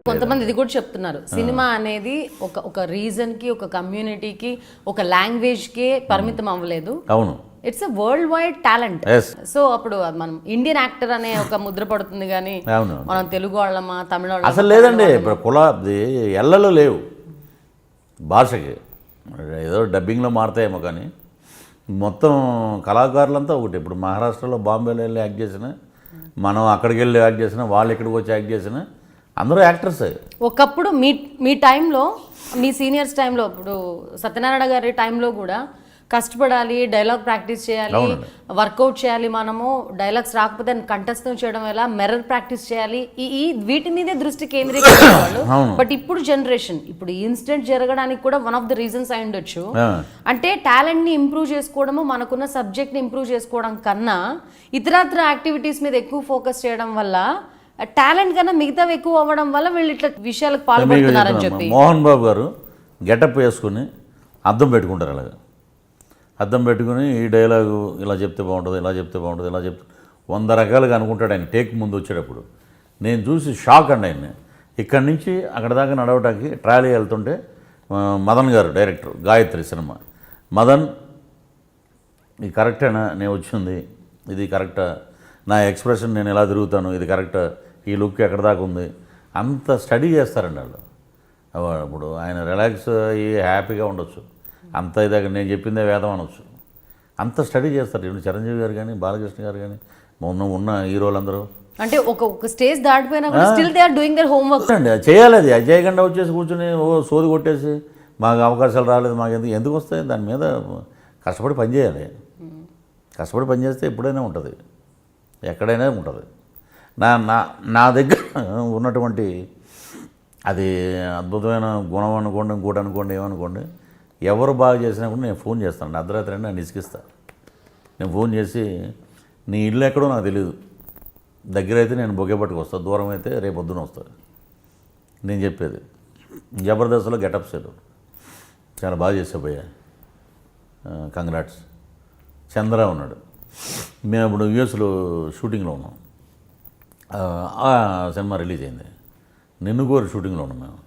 కొంతమంది ఇది కూడా చెప్తున్నారు, సినిమా అనేది ఒక రీజన్ కి, ఒక కమ్యూనిటీకి, ఒక లాంగ్వేజ్ కి పరిమితం అవ్వలేదు. అవును, it's a world wide talent. So అప్పుడు మనం ఇండియన్ యాక్టర్ అనే ఒక ముద్ర పడుతుంది, కానీ మనం తెలుగు వాళ్ళమా తమిళ వాళ్ళమా అసలు లేదండి. ఇప్పుడు ఎల్లలు లేవు భాషకి, ఏదో డబ్బింగ్లో మారుతాయేమో కానీ మొత్తం కళాకారులంతా ఒకటి. ఇప్పుడు మహారాష్ట్రలో బాంబేలో వెళ్ళి యాక్ట్ చేసిన, మనం అక్కడికి వెళ్ళి యాక్ట్ చేసిన, వాళ్ళు ఇక్కడికి వచ్చి యాక్ట్ చేసిన, అందరూ యాక్టర్సే. ఒకప్పుడు మీ టైంలో, మీ సీనియర్స్ టైంలో, ఇప్పుడు సత్యనారాయణ గారి టైంలో కూడా కష్టపడాలి, డైలాగ్ ప్రాక్టీస్ చేయాలి, వర్కౌట్ చేయాలి, మనము డైలాగ్స్ రాకపోతే కంఠస్థం చేయడం ఎలా, మెర్రర్ ప్రాక్టీస్ చేయాలి, ఈ వీటి మీదే దృష్టి కేంద్రీకరించేవాళ్ళు. బట్ ఇప్పుడు జనరేషన్, ఇప్పుడు ఇన్సిడెంట్ జరగడానికి కూడా వన్ ఆఫ్ ద రీజన్స్ అయి ఉండొచ్చు. అంటే టాలెంట్ ని ఇంప్రూవ్ చేసుకోవడము, మనకున్న సబ్జెక్ట్ ని ఇంప్రూవ్ చేసుకోవడం కన్నా ఇతరత్ర యాక్టివిటీస్ మీద ఎక్కువ ఫోకస్ చేయడం వల్ల, టాలెంట్ కన్నా మిగతావి ఎక్కువ అవ్వడం వల్ల వీళ్ళు ఇట్లా విషయాలకు పాల్పడుతున్నారని చెప్పి. మోహన్ బాబు గారు గెటప్ వేసుకుని అద్దం పెట్టుకుంటారు. అలాగా అద్దం పెట్టుకుని ఈ డైలాగు ఇలా చెప్తే బాగుంటుంది, ఇలా చెప్తే బాగుంటుంది, ఇలా చెప్తే 100 రకాలుగా అనుకుంటాడు ఆయన టేక్ ముందు వచ్చేటప్పుడు. నేను చూసి షాక్ అండి ఆయన. ఇక్కడి నుంచి అక్కడ దాకా నడవటానికి ట్రాలీ వెళ్తుంటే మదన్ గారు డైరెక్టర్, గాయత్రి సినిమా, మదన్ ఇది కరెక్టేనా నేను వచ్చింది, ఇది కరెక్టా, నా ఎక్స్ప్రెషన్ నేను ఎలా తిరుగుతాను, ఇది కరెక్టా, ఈ లుక్ ఎక్కడ దాకా ఉంది, అంత స్టడీ చేస్తారండి వాళ్ళు. ఇప్పుడు ఆయన రిలాక్స్ అయ్యి హ్యాపీగా ఉండొచ్చు, అంత ఇదాక నేను చెప్పిందే వేదం అనొచ్చు, అంత స్టడీ చేస్తారు. ఇప్పుడు చిరంజీవి గారు కానీ, బాలకృష్ణ గారు కానీ, ఉన్న హీరోలందరూ అంటే ఒక స్టేజ్ దాటిపోయినా కూడా still they are doing their homework అండి. చేయాలి. అది చేయకుండా వచ్చేసి కూర్చొని సోది కొట్టేసి మాకు అవకాశాలు రాలేదు, మాకు ఎందుకు వస్తాయి, దాని మీద కష్టపడి పనిచేయాలి. కష్టపడి పనిచేస్తే ఎప్పుడైనా ఉంటుంది, ఎక్కడైనా ఉంటుంది. నా దగ్గర ఉన్నటువంటి అది అద్భుతమైన గుణం అనుకోండి, ఇంకోటి అనుకోండి, ఏమనుకోండి, ఎవరు బాగా చేసినా కూడా నేను ఫోన్ చేస్తాను. అర్ధరాత్రి అయినా నేను ఇసుకిస్తాను. నేను ఫోన్ చేసి నీ ఇల్లు ఎక్కడో నాకు తెలియదు, దగ్గర అయితే నేను బొకే పట్టుకు వస్తాను, దూరం అయితే రేపు పొద్దున వస్తుంది. నేను చెప్పేది జబర్దస్త్లో గెటప్స్ చాలా బాగా చేసేపోయా, కంగ్రాట్స్. చంద్ర ఉన్నాడు, మేము ఇప్పుడు యూఎస్లో షూటింగ్లో ఉన్నాం, ఆ సినిమా రిలీజ్ అయింది. నిన్ను కోరి షూటింగ్లో ఉన్నాం మేము.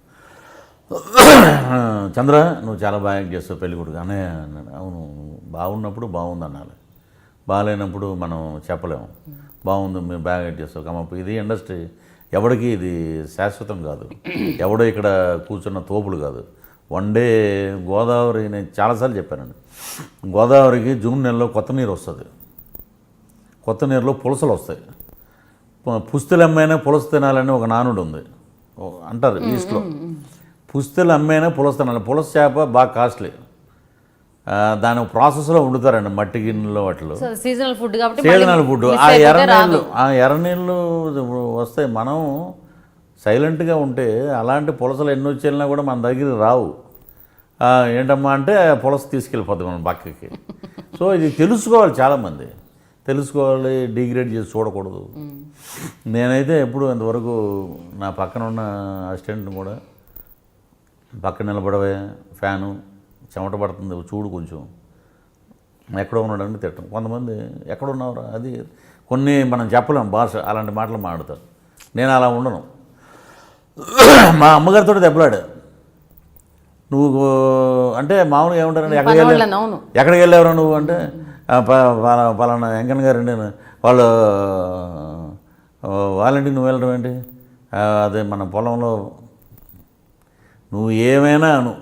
చంద్ర నువ్వు చాలా బాగా యాక్ట్ చేస్తావు పెళ్ళి కొడుకు అనే. అవును, బాగున్నప్పుడు బాగుంది అనాలి, బాగాలేనప్పుడు మనం చెప్పలేము. బాగుంది, మేము బాగా యాక్ట్ చేస్తావు కమప్. ఇది ఇండస్ట్రీ, ఎవడికి ఇది శాశ్వతం కాదు, ఎవడో ఇక్కడ కూర్చున్న తోపులు కాదు. వన్ డే గోదావరి, నేను చాలాసార్లు చెప్పానండి, గోదావరికి జూన్ నెలలో కొత్త నీరు వస్తుంది, కొత్త నీరులో పులసలు వస్తాయి. పుస్తులు అమ్మైనా పులస తినాలని ఒక నానుడు ఉంది అంటారు ఈస్ట్లో. పుస్తులు అమ్మైనా పులస తినాలి. పులస చేప బాగా కాస్ట్లీ, దాని ప్రాసెస్లో వండుతారండి మట్టి గిన్నెలో, వాటిలో సీజనల్ ఫుడ్ కాబట్టి, సీజనల్ ఫుడ్. ఆ ఎర్రనీళ్ళు వస్తాయి. మనం సైలెంట్గా ఉంటే అలాంటి పులసలు ఎన్ని వచ్చేళ్ళినా కూడా మన దగ్గర రావు. ఏంటమ్మా అంటే పులస తీసుకెళ్ళిపోద్ది మనం పక్కకి. సో ఇది తెలుసుకోవాలి, చాలామంది తెలుసుకోవాలి, డిగ్రేడ్ చేసి చూడకూడదు. నేనైతే ఎప్పుడు ఇంతవరకు నా పక్కన ఉన్న అసిస్టెంట్ని కూడా పక్కన నిలబడవే, ఫ్యాను చెమట పడుతుంది చూడు, కొంచెం ఎక్కడో ఉన్నాడని తిట్టం. కొంతమంది ఎక్కడున్నావురా అది, కొన్ని మనం చెప్పలేం భాష, అలాంటి మాటలు మాట్లాడతారు. నేను అలా ఉండను. మా అమ్మగారితో దెబ్బలాడు. నువ్వు అంటే మామూలుగా ఏమంటారంటే ఎక్కడికి వెళ్ళావురా నువ్వు అంటే, పలానా వెంకన్న గారు అండి, వాళ్ళు వాళ్ళంటికి నువ్వు వెళ్ళడం ఏంటి, అదే మన పొలంలో. నువ్వు ఏమైనా అను,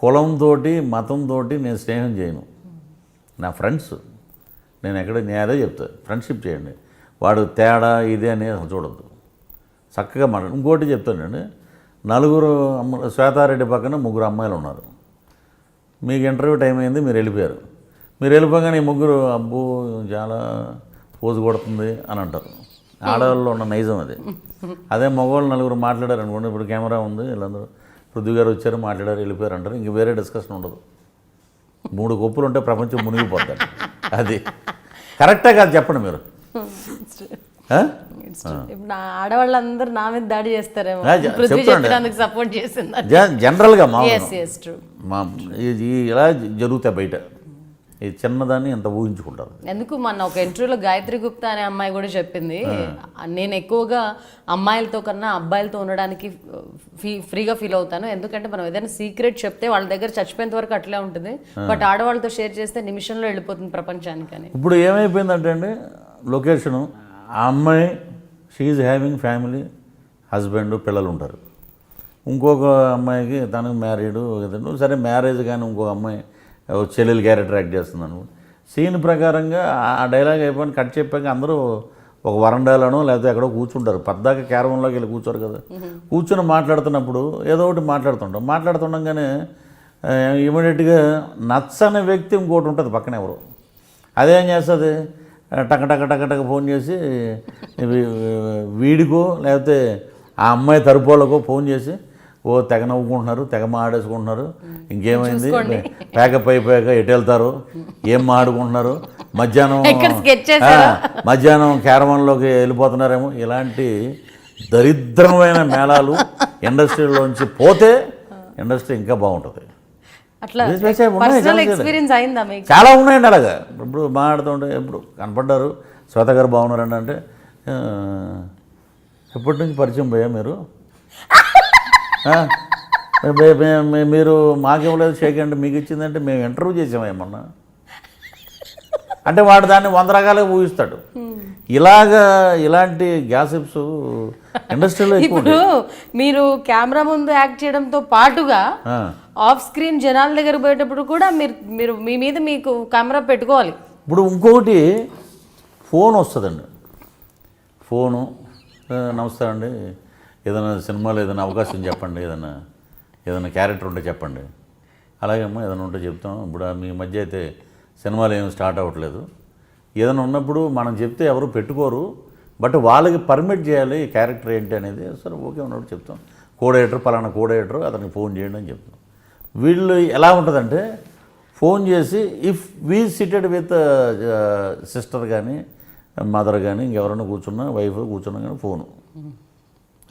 కులంతో మతంతో నేను స్నేహం చేయను. నా ఫ్రెండ్స్, నేను అదే చెప్తాను, ఫ్రెండ్షిప్ చేయండి. వాడు తేడా ఇదే అనేది చూడద్దు, చక్కగా మాట్లాడు. ఇంకోటి చెప్తానండి, నలుగురు శ్వేతారెడ్డి పక్కన 3 అమ్మాయిలు ఉన్నారు. మీకు ఇంటర్వ్యూ టైం అయింది, మీరు వెళ్ళిపోయారు. మీరు వెళ్ళిపోగానే 3 అబ్బో చాలా పోజు కొడుతుంది అని అంటారు. ఆడవాళ్ళలో ఉన్న నైజం అది. అదే మగవాళ్ళు 4 మాట్లాడారు అనుకోండి, ఇప్పుడు కెమెరా ఉంది, వీళ్ళందరూ పృథ్వీ గారు వచ్చారు, మాట్లాడారు, వెళ్ళిపోయారు అంటారు. ఇంక వేరే డిస్కషన్ ఉండదు. 3 కొప్పులు ఉంటే ప్రపంచం మునిగిపోతారు. అది కరెక్టే కాదు చెప్పండి మీరు. ఇప్పుడు ఆడవాళ్ళందరూ నా మీద దాడి చేస్తారేమో, సపోర్ట్ చేసింది జనరల్గా మా ఇలా జరుగుతాయి బయట. ఈ చిన్నదాన్ని ఎంత ఊహించుకుంటారు. ఎందుకు మన ఒక ఇంటర్వ్యూలో గాయత్రి గుప్తా అనే అమ్మాయి కూడా చెప్పింది, నేను ఎక్కువగా అమ్మాయిలతో కన్నా అబ్బాయిలతో ఉండడానికి ఫ్రీగా ఫీల్ అవుతాను, ఎందుకంటే మనం ఏదైనా సీక్రెట్ చెప్తే వాళ్ళ దగ్గర చచ్చిపోయేంత వరకు అట్లే ఉంటుంది, బట్ ఆడవాళ్ళతో షేర్ చేస్తే నిమిషంలో వెళ్ళిపోతుంది ప్రపంచానికి అని. ఇప్పుడు ఏమైపోయిందంటే అండి, లొకేషను ఆ అమ్మాయి షీఈ్ హ్యావింగ్ ఫ్యామిలీ, హస్బెండ్, పిల్లలు ఉంటారు. ఇంకొక అమ్మాయికి తనకు మ్యారీడు, సరే మ్యారేజ్ కానీ ఇంకొక అమ్మాయి చెల్లెలు క్యారెక్టర్ యాక్ట్ చేస్తుంది అనుకో, సీన్ ప్రకారంగా ఆ డైలాగ్ అయిపోయి కట్ చెప్పాక అందరూ ఒక వరండాలోనో లేకపోతే ఎక్కడో కూర్చుంటారు. పద్దాక క్యారవంలోకి వెళ్ళి కూర్చోరు కదా, కూర్చొని మాట్లాడుతున్నప్పుడు ఏదో ఒకటి మాట్లాడుతుండగానే ఇమీడియట్గా నచ్చని వ్యక్తి ఇంకోటి ఉంటుంది పక్కన ఎవరు, అదేం చేస్తుంది, టక ఫోన్ చేసి వీడికో లేకపోతే ఆ అమ్మాయి తరపులకో ఫోన్ చేసి తెగ నవ్వుకుంటున్నారు, తెగ మాడేసుకుంటున్నారు, ఇంకేమైంది, ప్యాకప్ అయిపోయాక ఎటు వెళ్తారు, ఏం మాడుకుంటున్నారు, మధ్యాహ్నం క్యారవాన్లోకి వెళ్ళిపోతున్నారేమో, ఇలాంటి దరిద్రమైన మేళాలు ఇండస్ట్రీలోంచి పోతే ఇండస్ట్రీ ఇంకా బాగుంటుంది. చాలా ఉన్నాయండి అలాగా. ఇప్పుడు మాట్లాడుతుంటే ఎప్పుడు కనపడ్డారు, శ్వేత గారు బాగున్నారండి అంటే, ఎప్పటి నుంచి పరిచయం పోయా మీరు, మీరు మాకేమలేదు షేక్ అంటే మీకు ఇచ్చిందంటే మేము ఇంటర్వ్యూ చేసాము ఏమన్నా అంటే వాడు దాన్ని 100 రకాలుగా ఊహిస్తాడు. ఇలాంటి గ్యాసిప్స్ ఇండస్ట్రీలో ఇప్పుడు మీరు కెమెరా ముందు యాక్ట్ చేయడంతో పాటుగా ఆఫ్ స్క్రీన్ జనాల దగ్గర పోయేటప్పుడు కూడా మీరు మీ మీద మీకు కెమెరా పెట్టుకోవాలి. ఇప్పుడు ఇంకొకటి ఫోన్ వస్తుందండి, ఫోను, నమస్తే అండి, ఏదైనా సినిమాలో ఏదైనా అవకాశం చెప్పండి, ఏదైనా క్యారెక్టర్ ఉంటే చెప్పండి, అలాగేమో ఏదైనా ఉంటే చెప్తాం. ఇప్పుడు మీ మధ్య అయితే సినిమాలు ఏమి స్టార్ట్ అవ్వట్లేదు, ఏదైనా ఉన్నప్పుడు మనం చెప్తే ఎవరు పెట్టుకోరు, బట్ వాళ్ళకి పర్మిట్ చేయాలి ఈ క్యారెక్టర్ ఏంటి అనేది. సరే ఓకే ఉన్నప్పుడు చెప్తాం, కోడేటర్ పలానా కోడేటర్ అతనికి ఫోన్ చేయండి అని చెప్తాం. వీళ్ళు ఎలా ఉంటుందంటే ఫోన్ చేసి if we cited with sister కానీ మదర్ కానీ ఇంకెవరైనా కూర్చున్నా వైఫ్ కూర్చున్నా కానీ ఫోను,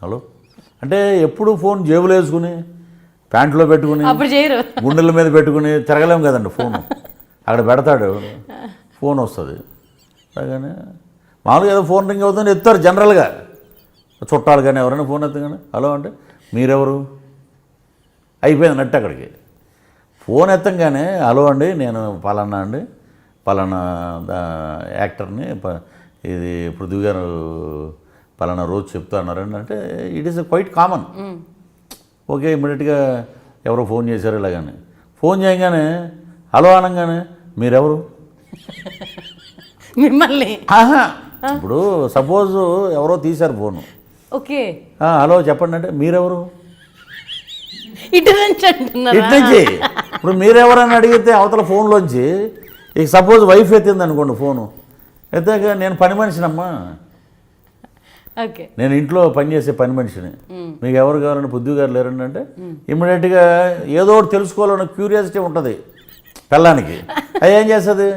హలో అంటే ఎప్పుడు ఫోన్ జేబులో వేసుకుని ప్యాంట్లో పెట్టుకుని గుండెల మీద పెట్టుకుని తిరగలేము కదండి. ఫోను అక్కడ పెడతాడు, ఫోన్ వస్తుంది, అలాగనే మామూలుగా ఏదో ఫోన్ రింగ్ అవుతుంది ఎత్తారు జనరల్గా, చుట్టాలు కానీ ఎవరైనా ఫోన్ ఎత్తగానే హలో అంటే మీరెవరు అయిపోయింది నట్టు. అక్కడికి ఫోన్ ఎత్తంగానే హలో అండి నేను పలానా అండి, పలానా యాక్టర్ని, ఇది పృథ్వీ గారు పలానా రోజు చెప్తా అన్నారండి అంటే it is quite common. Okay ఇమ్మీడియట్గా ఎవరో ఫోన్ చేశారు ఇలాగని, ఫోన్ చేయగానే హలో అనగానే మీరెవరు మిమ్మల్ని, ఇప్పుడు సపోజ్ ఎవరో తీశారు ఫోను, ఓకే హలో చెప్పండి అంటే మీరెవరు, ఇటు నుంచి. ఇప్పుడు మీరెవరని అడిగితే అవతల ఫోన్లోంచి ఇక సపోజ్ వైఫ్ ఎత్తింది అనుకోండి ఫోను, ఎత్తాక నేను పని మనిషినమ్మా, నేను ఇంట్లో పనిచేసే పని మనిషిని, మీకు ఎవరు కావాలని పృథ్వీ గారు లేరండి అంటే ఇమ్మీడియట్గా ఏదో ఒకటి తెలుసుకోవాలన్న క్యూరియాసిటీ ఉంటుంది పిల్లానికి. అది ఏం చేస్తుంది,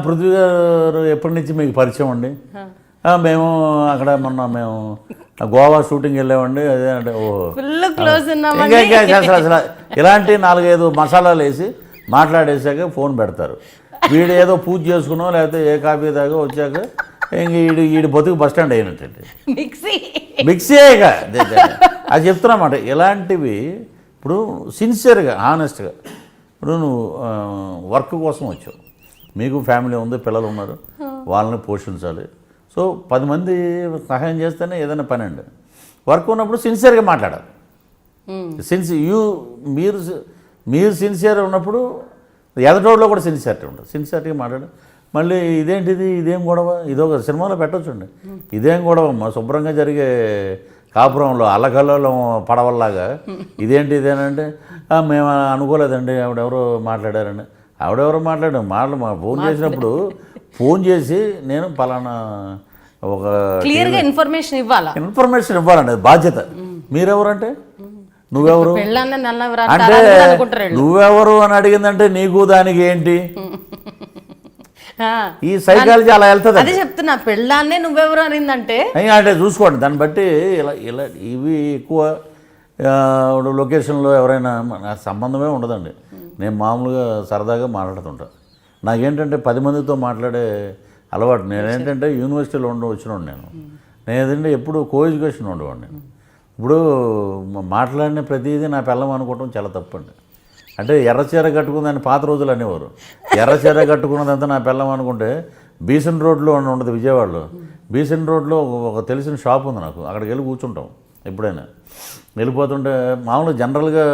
పృథ్వీ గారు ఎప్పటి నుంచి మీకు పరిచయం అండి, మేము అక్కడ మేము గోవా షూటింగ్ వెళ్ళామండి, అదే అంటే అసలు ఇలాంటి 4-5 మసాలాలు వేసి మాట్లాడేసాక ఫోన్ పెడతారు. వీడు ఏదో పూజ చేసుకున్నాం లేకపోతే ఏ కాఫీ దాకా వచ్చాక ఇంక వీడి బతుకు బస్ స్టాండ్ అయినట్టండి, మిక్సీగా అది చెప్తున్నమాట. ఇలాంటివి ఇప్పుడు సిన్సియర్గా హానెస్ట్గా ఇప్పుడు నువ్వు వర్క్ కోసం వచ్చావు, మీకు ఫ్యామిలీ ఉంది, పిల్లలు ఉన్నారు, వాళ్ళని పోషించాలి, సో 10 మంది సహాయం చేస్తేనే ఏదైనా పని అండి. వర్క్ ఉన్నప్పుడు సిన్సియర్గా మాట్లాడాలి. మీరు సిన్సియర్ ఉన్నప్పుడు ఎదటోళ్ళలో కూడా సిన్సియారిటీ ఉంటుంది, సిన్సియారిటీగా మాట్లాడాలి. మళ్ళీ ఇదేంటిది, ఇదేం గొడవ, ఇదొక సినిమాలో పెట్టొచ్చండి, ఇదేం గొడవ మా శుభ్రంగా జరిగే కాపురంలో అల్లకల్లోలం పడవల్లాగా ఇదేంటిదేనంటే మేము అనుకోలేదండి ఆవిడెవరో మాట్లాడారండి. ఆవిడెవరో మాట్లాడారు మా ఫోన్ చేసినప్పుడు ఫోన్ చేసి నేను పలానా ఒక క్లియర్గా ఇన్ఫర్మేషన్ ఇవ్వాలండి, అది బాధ్యత. మీరెవరంటే నువ్వెవరు అంటే నువ్వెవరు అని అడిగిందంటే నీకు దానికి ఏంటి, ఈ సైకాలజీ అలా వెళ్తుంది. అదే చెప్తున్నా, పెళ్ళాన్నే నువ్వెవరు అనిందంటే అంటే చూసుకోండి దాన్ని బట్టి. ఇలా ఇవి ఎక్కువ లొకేషన్లో ఎవరైనా నాకు సంబంధమే ఉండదండి, నేను మామూలుగా సరదాగా మాట్లాడుతుంటా. నాకేంటంటే 10 మందితో మాట్లాడే అలవాటు. నేనేంటంటే యూనివర్సిటీలో వచ్చినోడు నేను ఏంటంటే ఎప్పుడు కోఎడ్యుకేషన్ ఉండేవాడు నేను. ఇప్పుడు మాట్లాడిన ప్రతిదీ నా పిల్లం అనుకోవటం చాలా తప్పండి. అంటే ఎర్రచీర కట్టుకుందని పాత రోజులు అనేవారు. ఎర్రచీర కట్టుకున్నదంతా నా పిల్లం అనుకుంటే బీసెంట్ రోడ్లో ఉండదు విజయవాడలో. బీసెంట్ రోడ్లో ఒక తెలిసిన షాప్ ఉంది నాకు, అక్కడికి వెళ్ళి కూర్చుంటాం ఎప్పుడైనా. వెళ్ళిపోతుంటే మామూలుగా జనరల్గా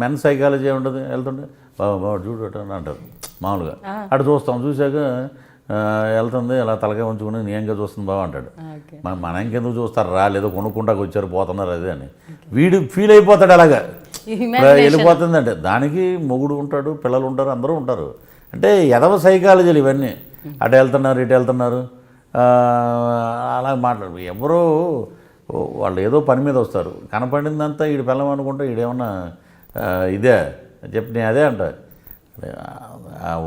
మెన్ సైకాలజీ ఉంటుంది, వెళ్తుంటే బాబా చూడు అని అంటారు మామూలుగా. అటు చూస్తాం, చూశాక వెళ్తుంది అలా తలకాయ ఉంచుకుని నేంగా చూస్తుంది బాబా అంటాడు. మన ఇంకెందుకు చూస్తారు రా, లేదో కొనుక్కుంటాకు వచ్చారు పోతున్నారు అదే అని వీడు ఫీల్ అయిపోతాడు. అలాగా వెళ్ళిపోతుందంటే దానికి మొగుడు ఉంటాడు, పిల్లలు ఉంటారు, అందరూ ఉంటారు. అంటే ఎదవ సైకాలజీలు ఇవన్నీ. అటు వెళ్తున్నారు ఇటు వెళ్తున్నారు అలా మాట్లాడు. ఎవరో వాళ్ళు ఏదో పని మీద వస్తారు, కనపడిందంతా వీడు పిల్లం అనుకుంటే వీడేమన్నా ఇదే చెప్పి నేను అదే అంట.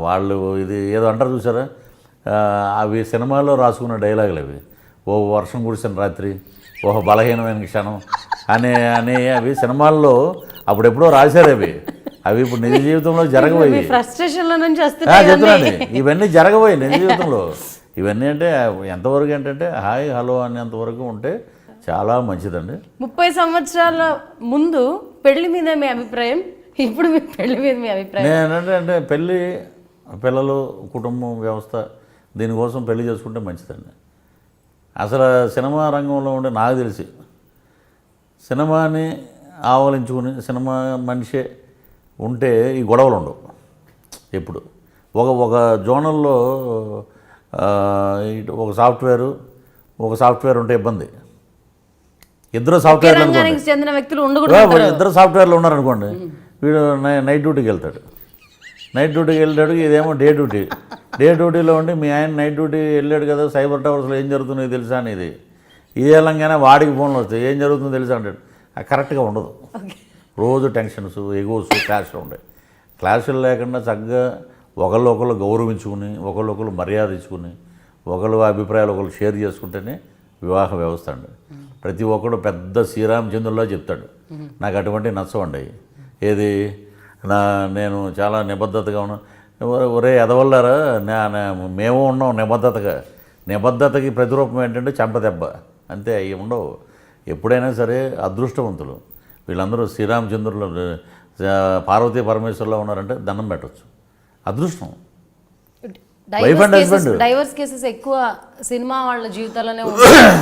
వాళ్ళు ఇది ఏదో అంటారు చూసారా, అవి సినిమాల్లో రాసుకున్న డైలాగులు అవి. ఓ వర్షం కురిసిన రాత్రి, ఓహో బలహీనమైన క్షణం అనే అవి సినిమాల్లో అప్పుడెప్పుడో రాశారు. అవి ఇప్పుడు నిజ జీవితంలో జరగబోయి చెప్తున్నాను. ఇవన్నీ జరగబోయి నిజ జీవితంలో. ఇవన్నీ అంటే ఎంతవరకు ఏంటంటే హాయ్ హలో అనేంతవరకు ఉంటే చాలా మంచిదండి. 30 సంవత్సరాల ముందు పెళ్లి మీద మీ అభిప్రాయం, ఇప్పుడు మీ పెళ్లి మీద మీ అభిప్రాయం? నేనంటే పెళ్ళి, పిల్లలు, కుటుంబం వ్యవస్థ, దీనికోసం పెళ్లి చేసుకుంటే మంచిదండి. అసలు సినిమా రంగంలో ఉండే నాకు తెలిసి సినిమాని ఆవలించుకుని సినిమా మనిషే ఉంటే ఈ గొడవలు ఉండవు. ఎప్పుడు ఒక జోనల్లో ఒక సాఫ్ట్వేర్ ఉంటే ఇబ్బంది. ఇద్దరు చెందిన వ్యక్తులు ఇద్దరు సాఫ్ట్వేర్లు ఉన్నారనుకోండి, వీడు నైట్ డ్యూటీకి వెళ్తాడు. ఇదేమో డే డ్యూటీలో ఉండి మీ ఆయన నైట్ డ్యూటీ వెళ్ళాడు కదా, సైబర్ టవర్స్లో ఏం జరుగుతుందో తెలుసా అని ఇది వెళ్ళంగానే వాడికి ఫోన్లు వస్తాయి, ఏం జరుగుతుందో తెలుసా అంటాడు. అది కరెక్ట్గా ఉండదు. రోజు టెన్షన్స్, ఎగోస్, క్లాష్లు ఉంటాయి. క్లాషులు లేకుండా చక్కగా ఒకళ్ళు గౌరవించుకుని, ఒకళ్ళు మర్యాద ఇచ్చుకుని, ఒకళ్ళు అభిప్రాయాలు ఒకళ్ళు షేర్ చేసుకుంటేనే వివాహ వ్యవస్థ అండి. ప్రతి ఒక్కడు పెద్ద శ్రీరామచంద్రులా చెప్తాడు. నాకు అటువంటి నచ్చవండి. ఏది నేను చాలా నిబద్ధతగా ఉన్నా, ఒరే ఎదవల్లారా మేము ఉన్నాం నిబద్ధతకి ప్రతిరూపం ఏంటంటే చెంపదెబ్బ అంతే. అవి ఉండవు. ఎప్పుడైనా సరే అదృష్టవంతులు వీళ్ళందరూ శ్రీరామచంద్రులు, పార్వతీ పరమేశ్వరులో ఉన్నారంటే దండం పెట్టవచ్చు. అదృష్టం. Wife and husband. Divorce cases ఎక్కువ సినిమా వాళ్ళ జీవితాల్లోనే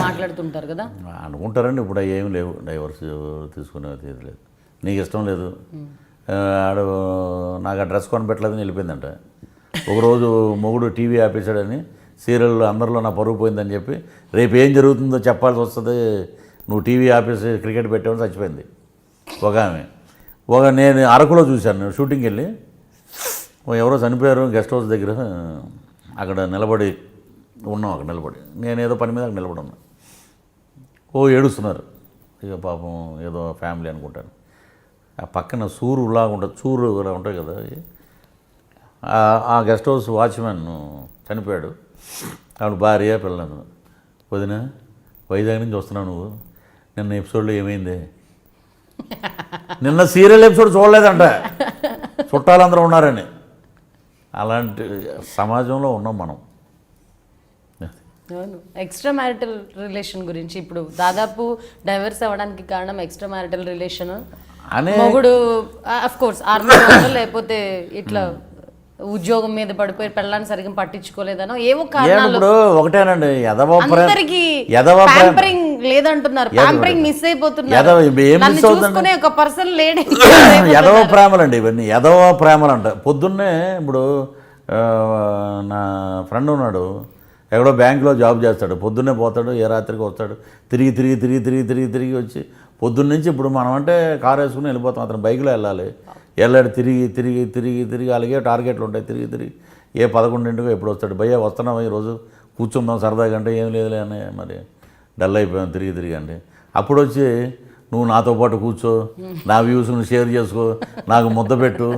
మాట్లాడుతుంటారు కదా అనుకుంటారండి. ఇప్పుడు ఏమి లేవు, డైవర్స్ తీసుకునేది లేదు. నీకు ఇష్టం లేదు, ఆడు నాకు ఆ డ్రెస్ కొనిపెట్టలేదని వెళ్ళిపోయిందంట. ఒకరోజు మొగుడు టీవీ ఆపేశాడని సీరియల్ అందరిలో నా పరుగు పోయిందని చెప్పి రేపు ఏం జరుగుతుందో చెప్పాల్సి వస్తుంది, నువ్వు టీవీ ఆపేసి క్రికెట్ పెట్టామని చచ్చిపోయింది ఒక ఆమె. నేను అరకులో చూశాను షూటింగ్కి వెళ్ళి, ఎవరో చనిపోయారు గెస్ట్ హౌస్ దగ్గర, అక్కడ నిలబడి ఉన్నాం. అక్కడ నిలబడి నేనేదో పని మీద అక్కడ నిలబడి ఉన్నా. ఏడుస్తున్నారు. ఇక పాపం ఏదో ఫ్యామిలీ అనుకుంటాను. ఆ పక్కన సూరు ఇలా ఉంటాయి కదా, ఆ గెస్ట్ హౌస్ వాచ్మెన్ చనిపోయాడు. ఆవిడ భార్య పిల్లలు. వదిన వైజాగ్ నుంచి వస్తున్నావు నువ్వు, నిన్న ఎపిసోడ్లో ఏమైంది? నిన్న సీరియల్ ఎపిసోడ్ చూడలేదంట, చుట్టాలందరూ ఉన్నారని. అలాంటి సమాజంలో ఉన్నాం మనం. ఎక్స్ట్రా మ్యారిటల్ రిలేషన్ గురించి ఇప్పుడు దాదాపు డైవర్స్ అవ్వడానికి కారణం ఎక్స్ట్రా మ్యారిటల్ రిలేషన్. మొగుడు అఫ్ కోర్స్ ఆర్మీ లేకపోతే ఇట్లా ఉద్యోగం మీద పడిపోయి పెళ్ళాన్ని సరిగ్గా పట్టించుకోలేదనో ఏవో కారణాలు. ఒకటేనండి, లేదంటున్నారు, ప్యాంపరింగ్ మిస్ అయిపోతున్నారు. ఒక పర్సన్ లేడీ ఎదవ ప్రేమలండి ఇవన్నీ, ఎదవ ప్రేమలు అంట. పొద్దున్నే ఇప్పుడు నా ఫ్రెండ్ ఉన్నాడు, ఎక్కడో బ్యాంకులో జాబ్ చేస్తాడు. పొద్దున్నే పోతాడు, ఏ రాత్రికి వస్తాడు, తిరిగి వచ్చి పొద్దున్నుంచి ఇప్పుడు మనం అంటే కారు వేసుకుని వెళ్ళిపోతాం, అతను బైక్లో వెళ్ళాడు. తిరిగి అలాగే టార్గెట్లు ఉంటాయి. తిరిగి ఏ 11ంటికో ఎప్పుడు వస్తాడు. భయ్యా వస్తున్నాం ఈరోజు కూర్చుందాం సరదాగా అంటే ఏం లేదులే అని మరి డల్ అయిపోయాం తిరిగి అంటే. అప్పుడు వచ్చి నువ్వు నాతో పాటు కూర్చో, నా వ్యూస్ను షేర్ చేసుకో, నాకు ముద్ద పెట్టు,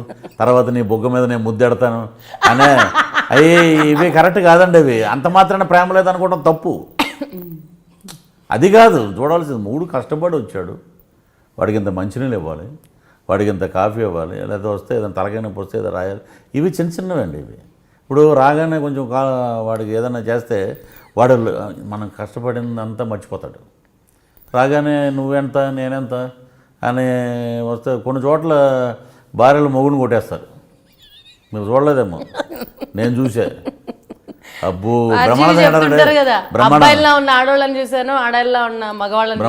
తర్వాత నీ బొగ్గ మీద నేను ముద్దెడతాను అనే ఇవి కరెక్ట్ కాదండి. అవి అంత మాత్రాన ప్రేమ లేదనుకోవడం తప్పు. అది కాదు చూడాల్సింది. మూడు కష్టపడి వచ్చాడు, వాడికి ఇంత మంచినీళ్ళు ఇవ్వాలి, వాడికి ఇంత కాఫీ ఇవ్వాలి, లేదా వస్తే ఏదైనా తలకాయ నొప్పి వస్తే ఏదో రాయాలి. ఇవి చిన్నవండి. ఇవి ఇప్పుడు రాగానే కొంచెం వాడికి ఏదైనా చేస్తే వాడు మనం కష్టపడిందంతా మర్చిపోతాడు. రాగానే నువ్వెంత నేనెంత అని వస్తే కొన్ని చోట్ల భార్యలు మొగుడిని కొట్టేస్తారు. మీరు చూడలేదేమో, నేను చూసా. అబ్బో అబ్బాయిలా ఉన్న ఆడవాళ్ళని చూసాను, ఆడవాళ్ళ ఉన్న మగవాళ్ళని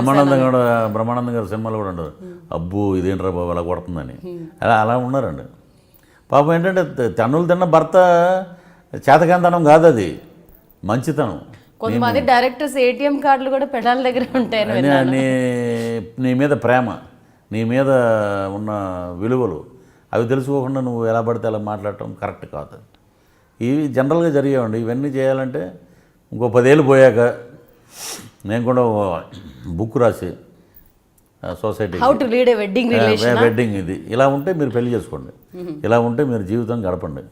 బ్రహ్మానందం గారు సినిమాలు కూడా ఉండదు. అబ్బో ఇదేంట్రా బాబు అలా కొడుతుందని అలా ఉన్నారండి. పాపం ఏంటంటే తన్నులు తిన్న భర్త చేతకాంతనం కాదు, అది మంచితనం. కొంతమంది డైరెక్టర్స్ ఏటీఎం కార్డులు కూడా పెడాల దగ్గర ఉంటాయి. నీ మీద ప్రేమ, నీ మీద ఉన్న విలువలు అవి తెలుసుకోకుండా నువ్వు ఎలా పడితే అలా మాట్లాడటం కరెక్ట్ కాదు. ఇవి జనరల్గా జరిగేవండి. ఇవన్నీ చేయాలంటే ఇంకో 10 ఏళ్ళు పోయాక నేను కూడా బుక్ రాసి సొసైటీ వెడ్డింగ్ ఇది ఇలా ఉంటే మీరు పెళ్లి చేసుకోండి, ఇలా ఉంటే మీరు జీవితం గడపండి.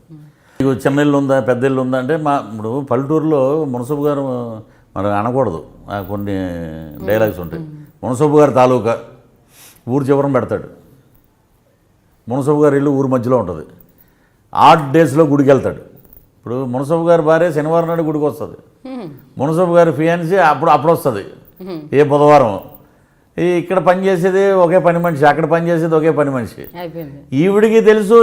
మీకు చిన్న ఇల్లు ఉందా పెద్ద ఇల్లు ఉందా అంటే ఇప్పుడు పల్లెటూరులో మునసబు గారు మనం అనకూడదు, కొన్ని డైలాగ్స్ ఉంటాయి. మునసబు గారు తాలూకా ఊరు చివరం పెడతాడు. మునసబు గారి ఇల్లు ఊరు మధ్యలో ఉంటుంది. ఆడ్ డేస్లో గుడికి వెళ్తాడు. ఇప్పుడు మునసబు గారి భార్య శనివారం నాడు గుడికి వస్తుంది. మునసబు గారి ఫియాన్సీ అప్పుడు వస్తుంది, ఏ బుధవారం. ఇక్కడ పనిచేసేది ఒకే పని మనిషి, అక్కడ పనిచేసేది ఒకే పని మనిషి. ఈవిడికి తెలుసు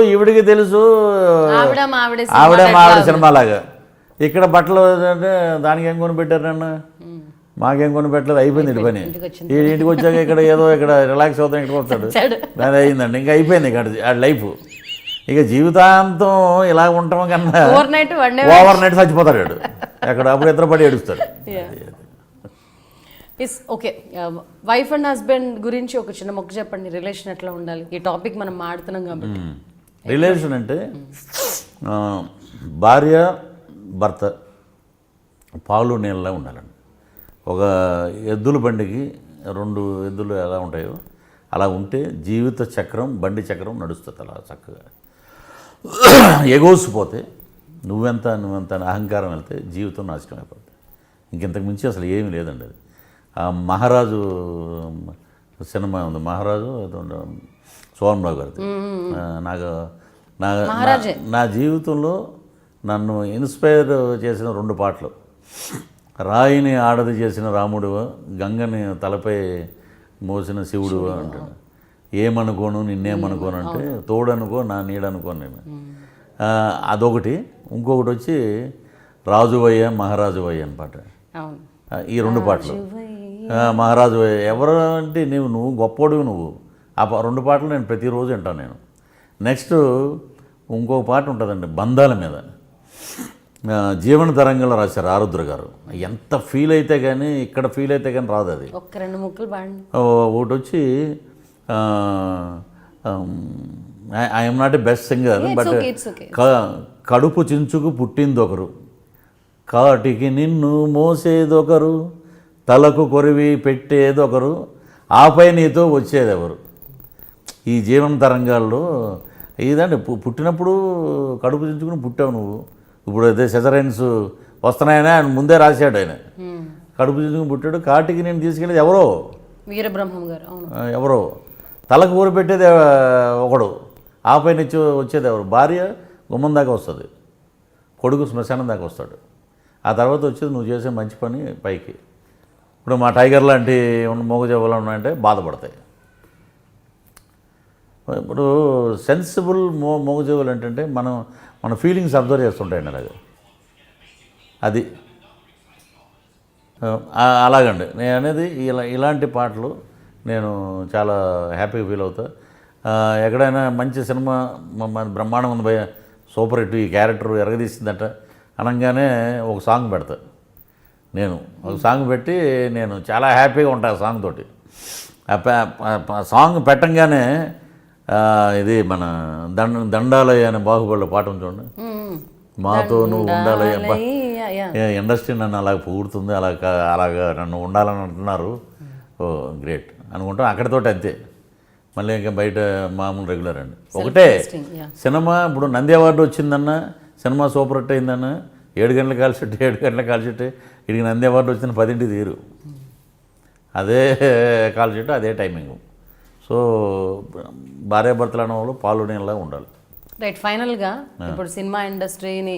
ఆవిడ మావిడ సినిమాలాగా. ఇక్కడ బట్టలు అంటే దానికి ఏం కొని పెట్టారు నన్ను, మాకేం కొని పెట్టలేదు, అయిపోయింది ఇంటి పని. ఇంటికి వచ్చాక ఇక్కడ రిలాక్స్ అవుతాం, ఇక్కడికి వస్తాడు, దాని అయిందండి, ఇంకా అయిపోయింది ఇక్కడ ఆ లైఫ్. ఇక జీవితాంతం ఇలా ఉండటం కన్నా ఓవర్ నైట్ చచ్చిపోతాడు ఎక్కడ, అప్పుడు ఇద్దరు పడి ఏడుస్తాడు. ఓకే, వైఫ్ అండ్ హస్బెండ్ గురించి ఒక చిన్న మొక్క చెప్పండి. రిలేషన్ ఎట్లా ఉండాలి? ఈ టాపిక్ మనం మాడుతున్నాం కాబట్టి. రిలేషన్ అంటే భార్య భర్త పాలు నీళ్ళలా ఉండాలండి. ఒక ఎద్దుల బండికి 2 ఎద్దులు ఎలా ఉంటాయో అలా ఉంటే జీవిత చక్రం, బండి చక్రం నడుస్తుంది అలా చక్కగా. ఎగోసిపోతే నువ్వెంత అహంకారం వెళ్తే జీవితం నాశనం అయిపోతుంది. ఇంకెంతకు మించి అసలు ఏమీ లేదండి. అది ఆ మహారాజు సినిమా ఉంది, మహారాజు సోమరావు గారిది. నా జీవితంలో నన్ను ఇన్స్పైర్ చేసిన 2 పాటలు. రాయిని ఆడది చేసిన రాముడు, గంగని తలపై మోసిన శివుడు అంటాడు. ఏమనుకోను నిన్నేమనుకోను అంటే తోడనుకో నా నీడనుకోను నేను, అదొకటి. ఇంకొకటి వచ్చి రాజువయ్య మహారాజువయ్య అని పాట. ఈ 2 పాటలు. మహారాజు ఎవరు అంటే నువ్వు గొప్పోడివి నువ్వు. ఆ 2 పాటలు నేను ప్రతిరోజు వింటాను నేను. నెక్స్ట్ ఇంకొక పాట ఉంటుందండి బంధాల మీద, జీవన తరంగంలో రాశారు ఆరుద్ర గారు. ఎంత ఫీల్ అయితే కానీ, ఇక్కడ ఫీల్ అయితే కానీ రాదు అది. ఒకటి వచ్చి I'm not a best singer but కడుపు చించుకు పుట్టిందొకరు, కాటికి నిన్ను మోసేదొకరు, తలకు కొరివి పెట్టేదొకరు, ఆపై నీతో వచ్చేదెవరు. ఈ జీవన తరంగాల్లో ఇదండి. పుట్టినప్పుడు కడుపు చించుకుని పుట్టావు నువ్వు. ఇప్పుడు అదే సెజరైన్స్ వస్తున్నాయని ఆయన ముందే రాశాడు. ఆయన కడుపు చించుకుని పుట్టాడు. కాటికి నేను తీసుకెళ్ళేది ఎవరో వీరబ్రహ్మం గారు, ఎవరో. తలకు ఊరి పెట్టేది ఒకడు, ఆపై నుంచి వచ్చేది ఎవరు. భార్య గుమ్మం దాకా వస్తుంది, కొడుకు శ్మశానం దాకా వస్తాడు. ఆ తర్వాత వచ్చేది నువ్వు చేసే మంచి పని పైకి. ఇప్పుడు మా టైగర్ లాంటి మూగజీవాలు ఉన్నాయంటే బాధపడతాయి. ఇప్పుడు సెన్సిబుల్ మూగజీవాలు ఏంటంటే మన ఫీలింగ్స్ అబ్జర్వ్ చేస్తుంటాయండి. అది అలాగండి. నేను అనేది ఇలాంటి పాటలు నేను చాలా హ్యాపీగా ఫీల్ అవుతా. ఎక్కడైనా మంచి సినిమా బ్రహ్మాండం ఉంది భయ, సూపర్ హిట్, ఈ క్యారెక్టర్ ఎరగదీసిందట అనగానే ఒక సాంగ్ పెడతా. నేను ఒక సాంగ్ పెట్టి నేను చాలా హ్యాపీగా ఉంటాను ఆ సాంగ్ తోటి. సాంగ్ పెట్టంగానే ఇది మన దండాలయ్య అనే బాహుబలిలో పాట ఉంది చూడండి, మాతో నువ్వు ఉండాలయ్య. ఇండస్ట్రీ నన్ను అలాగ పొగుడుతుంది, అలాగా నన్ను ఉండాలని అంటున్నారు. ఓ గ్రేట్ అనుకుంటాం. అక్కడితోటి అంతే. మళ్ళీ ఇంకా బయట మామూలు రెగ్యులర్ అండి. ఒకటే సినిమా. ఇప్పుడు నంది అవార్డు వచ్చిందన్న, సినిమా సూపర్ హిట్ అయిందన్న, 7 గంటలకు కాల్చెట్టు ఇడికి నంది అవార్డు వచ్చిన 10ంటికి తీరు. అదే కాల్చెట్టు, అదే టైమింగ్. సో భార్యాభర్తలు అనే వాళ్ళు పాలు నీళ్ళలా ఉండాలి. రైట్. ఫైనల్గా ఇప్పుడు సినిమా ఇండస్ట్రీని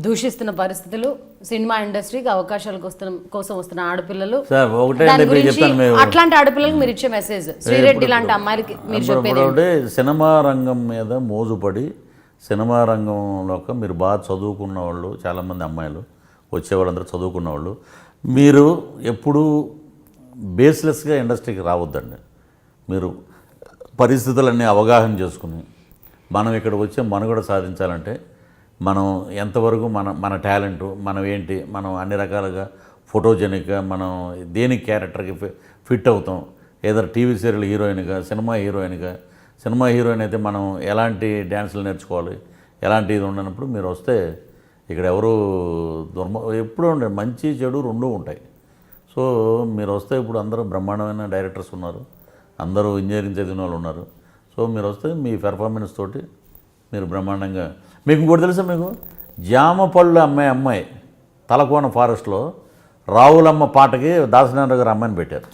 దూషిస్తున్న పరిస్థితులు, సినిమా ఇండస్ట్రీకి అవకాశాల కోసం వస్తున్న ఆడపిల్లలు, సార్ ఒకటే దాని అంటే మీరు గురించి చెప్తాను మేము అట్లాంటి ఆడపిల్లలకు మీరు ఇచ్చే మెసేజ్, శ్రీరెడ్డి లాంటి అమ్మాయిలకి మీరు చెప్పేది ఇప్పుడు సినిమా రంగం మీద మోజుపడి సినిమా రంగంలోకి మీరు బాగా చదువుకున్న వాళ్ళు, చాలామంది అమ్మాయిలు వచ్చేవాళ్ళందరూ చదువుకున్న వాళ్ళు, మీరు ఎప్పుడూ బేస్లెస్గా ఇండస్ట్రీకి రావద్దండి. మీరు పరిస్థితులన్నీ అవగాహన చేసుకుని మనం ఇక్కడ వచ్చే మనుగడ సాధించాలంటే మనం ఎంతవరకు మన టాలెంటు, మనం ఏంటి, మనం అన్ని రకాలుగా ఫోటోజెనిక్గా మనం దేని క్యారెక్టర్కి ఫిట్ అవుతాం. ఏదో టీవీ సీరియల్ హీరోయిన్గా, సినిమా హీరోయిన్ అయితే మనం ఎలాంటి డ్యాన్సులు నేర్చుకోవాలి, ఎలాంటి ఇది ఉండనప్పుడు మీరు వస్తే ఇక్కడ ఎవరు ఎప్పుడూ ఉండే మంచి చెడు రెండూ ఉంటాయి. సో మీరు వస్తే ఇప్పుడు అందరూ బ్రహ్మాండమైన డైరెక్టర్స్ ఉన్నారు, అందరూ ఇంజనీరింగ్ చదివిన వాళ్ళు ఉన్నారు. సో మీరు వస్తే మీ పెర్ఫార్మెన్స్ తోటి మీరు బ్రహ్మాండంగా. మీకు ఇంకోటి తెలుసా, మీకు జామ పళ్ళు అమ్మాయి తలకోన ఫారెస్ట్లో రావులమ్మ పాటకి దాసనారాయణ గారు అమ్మాయిని పెట్టారు,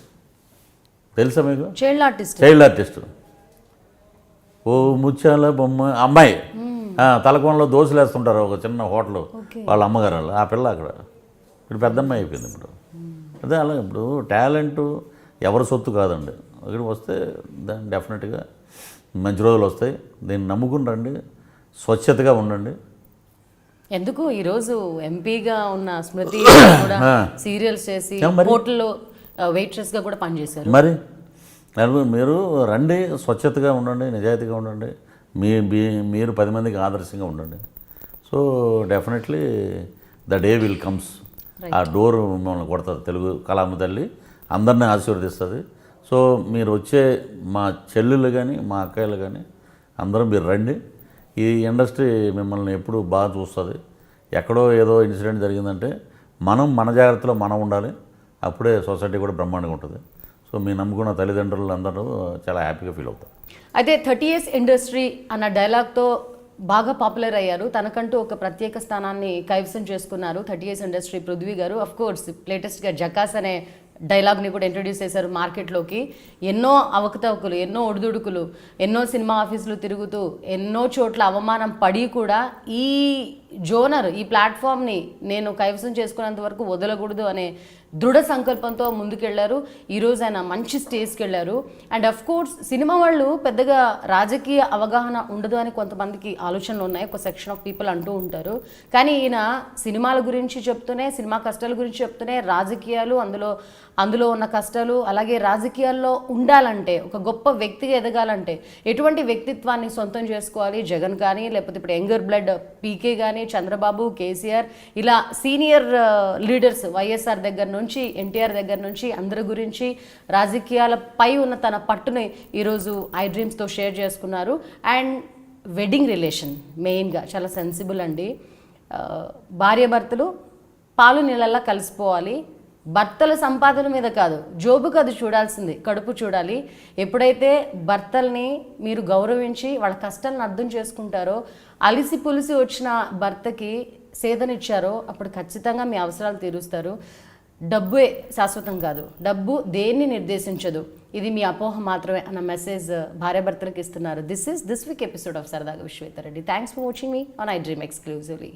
తెలుసా మీకు? చైల్డ్ ఆర్టిస్ట్ ఓ ముత్యాల బొమ్మ అమ్మాయి తలకోనలో దోశలు వేస్తుంటారు ఒక చిన్న హోటల్, వాళ్ళ అమ్మగారు వాళ్ళు, ఆ పిల్ల అక్కడ ఇప్పుడు పెద్ద అమ్మాయి అయిపోయింది ఇప్పుడు. అదే అలా ఇప్పుడు టాలెంటు ఎవరి సొత్తు కాదండి. ఇక్కడికి వస్తే దాన్ని డెఫినెట్గా మంచి రోజులు వస్తాయి. దీన్ని నమ్ముకుని రండి, స్వచ్ఛతగా ఉండండి. ఎందుకు ఈరోజు ఎంపీగా ఉన్న స్మృతి కూడా సీరియల్స్ చేసి హోటల్లో వెయిట్రెస్గా కూడా పనిచేశారు. మరి మీరు రండి, స్వచ్ఛతగా ఉండండి, నిజాయితీగా ఉండండి, మీరు 10 మందికి ఆదర్శంగా ఉండండి. So definitely the day will comes. ఆ డోర్ మిమ్మల్ని కొడతారు. తెలుగు కళామ తల్లి అందరినీ ఆశీర్వదిస్తుంది. సో మీరు వచ్చే మా చెల్లెళ్ళు కానీ మా అక్కయ్యలు కానీ అందరూ మీరు రండి. ఈ ఇండస్ట్రీ మిమ్మల్ని ఎప్పుడు బాగా చూస్తుంది. ఎక్కడో ఏదో ఇన్సిడెంట్ జరిగిందంటే మన జాగ్రత్తలో మనం ఉండాలి. అప్పుడే సొసైటీ కూడా బ్రహ్మాండంగా ఉంటుంది. సో మీ నమ్ముకున్న తల్లిదండ్రులు అందరూ చాలా హ్యాపీగా ఫీల్ అవుతారు. అయితే 30 years ఇండస్ట్రీ అన్న డైలాగ్తో బాగా పాపులర్ అయ్యారు. తనకంటూ ఒక ప్రత్యేక స్థానాన్ని కైవసం చేసుకున్నారు 30 years ఇండస్ట్రీ పృథ్వీ గారు. అఫ్ కోర్స్ లేటెస్ట్గా జకాస్ అనే డైలాగ్ని కూడా ఇంట్రడ్యూస్ చేశారు మార్కెట్లోకి. ఎన్నో అవకతవకలు, ఎన్నో ఒడిదుడుకులు, ఎన్నో సినిమా ఆఫీసులు తిరుగుతూ ఎన్నో చోట్ల అవమానం పడి కూడా ఈ జోనర్, ఈ ప్లాట్ఫామ్ని నేను కైవసం చేసుకున్నంత వరకు వదలకూడదు అనే దృఢ సంకల్పంతో ముందుకెళ్లారు. ఈరోజు ఆయన మంచి స్టేజ్కి వెళ్ళారు. అండ్ అఫ్ కోర్స్ సినిమా వాళ్ళు పెద్దగా రాజకీయ అవగాహన ఉండదు అని కొంతమందికి ఆలోచనలు ఉన్నాయి, ఒక సెక్షన్ ఆఫ్ పీపుల్ అంటూ ఉంటారు. కానీ ఈయన సినిమాల గురించి చెప్తూనే, సినిమా కష్టాల గురించి చెప్తూనే రాజకీయాలు, అందులో ఉన్న కష్టాలు, అలాగే రాజకీయాల్లో ఉండాలంటే, ఒక గొప్ప వ్యక్తిగా ఎదగాలంటే ఎటువంటి వ్యక్తిత్వాన్ని సొంతం చేసుకోవాలి, జగన్ కానీ లేకపోతే ఇప్పుడు యంగర్ బ్లడ్ పీకే కానీ, చంద్రబాబు, కేసీఆర్, ఇలా సీనియర్ లీడర్స్ వైఎస్ఆర్ దగ్గర నుంచి ఎన్టీఆర్ దగ్గర నుంచి అందరి గురించి రాజకీయాలపై ఉన్న తన పట్టుని ఈరోజు ఐ డ్రీమ్స్తో షేర్ చేసుకున్నారు. అండ్ వెడ్డింగ్ రిలేషన్ మెయిన్గా చాలా సెన్సిబుల్ అండి. భార్యాభర్తలు పాలు నీళ్ళల్లా కలిసిపోవాలి. భర్తల సంపాదన మీద కాదు, జోబుకు అది చూడాల్సింది, కడుపు చూడాలి. ఎప్పుడైతే భర్తల్ని మీరు గౌరవించి వాళ్ళ కష్టాలను అర్థం చేసుకుంటారో, అలిసి పులిసి వచ్చిన భర్తకి సేదనిచ్చారో అప్పుడు ఖచ్చితంగా మీ అవసరాలు తీరుస్తారు. డబ్బే శాశ్వతం కాదు, డబ్బు దేన్ని నిర్దేశించదు, ఇది మీ అపోహ మాత్రమే అన్న మెసేజ్ భార్యాభర్తలకు ఇస్తున్నారు. దిస్ వీక్ ఎపిసోడ్ ఆఫ్ సరదాగా విశ్వేతారెడ్డి. థ్యాంక్స్ ఫర్ వాచింగ్ మీ ఆన్ ఐ డ్రీమ్ ఎక్స్క్లూజివ్లీ.